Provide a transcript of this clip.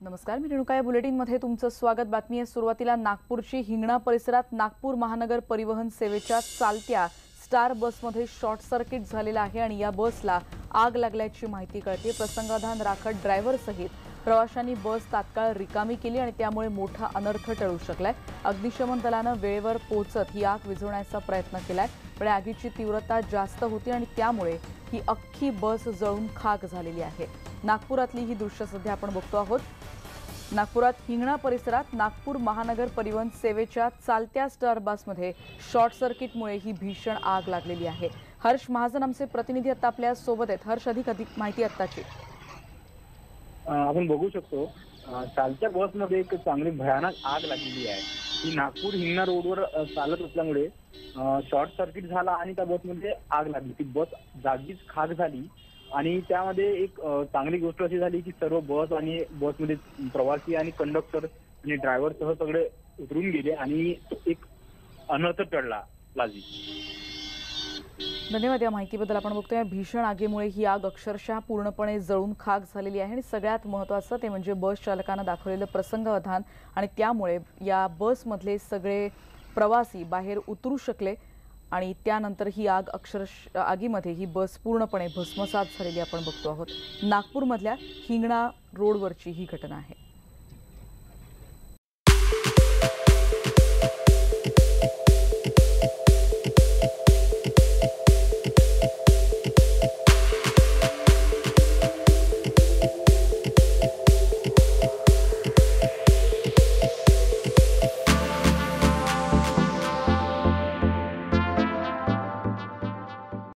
नमस्कार, मी रेणुका. या बुलेटिनमध्ये तुमचं स्वागत. बातमी आहे सुरुवातीला नागपूरची. हिंगणा परिसरात नागपूर महानगर परिवहन सेवेच्या चालत्या स्टार बसमध्ये शॉर्ट सर्किट झालेला आहे आणि या बसला आग लागल्याची माहिती कळते. प्रसंगावधान राखत ड्रायव्हरसहित प्रवाशांनी बस तात्काळ रिकामी केली आणि त्यामुळे मोठा अनर्थ टळू शकलाय. अग्निशमन दलानं वेळेवर पोहोचत ही आग विझवण्याचा प्रयत्न केलाय, पण आगीची तीव्रता जास्त होती आणि त्यामुळे ही अख्खी बस जळून खाक झालेली आहे. नागपुरातली ही दृश्य सध्या आपण बघतो आहोत. नागपुरात हिंगणा परिसरात नागपूर महानगर परिवहन सेवेच्या चालत्या स्टार बसमध्ये शॉर्ट सर्किटमुळे ही भीषण आग लागलेली आहे. हर्ष महाजन आमचे प्रतिनिधी आता आपल्या सोबत आहेत. हर्ष, अधिक माहिती आत्ताची. आपण बघू शकतो चालत्या बसमध्ये एक चांगली भयानक आग लागलेली आहे. ही नागपूर हिंगणा रोडवर चालत असल्यामुळे शॉर्ट सर्किट झाला आणि त्या बसमध्ये आग लागली. ती बस जागीच खाक झाली आणि त्यामध्ये एक चांगली गोष्ट अशी झाली की सर्व बस आणि बसमध्ये प्रवासी आणि कंडक्टर आणि ड्रायव्हर सह सगळे उतरून गेले आणि एक अनर्थ टळला. लाजी, धन्यवाद या माहितीबद्दल. आपण बघतोय भीषण आगीमुळे ही आग अक्षरशः पूर्णपणे जळून खाक झालेली आहे आणि सगळ्यात महत्त्वाचं ते म्हणजे बस चालकानं दाखवलेलं प्रसंगावधान आणि त्यामुळे या बसमधले सगळे प्रवासी बाहेर उतरू शकले आणि त्यानंतर ही आग आगीमध्ये ही बस पूर्णपणे भस्मसात झालेली आपण बघतो आहोत. नागपूरमधल्या हिंगणा रोडवरची ही घटना आहे.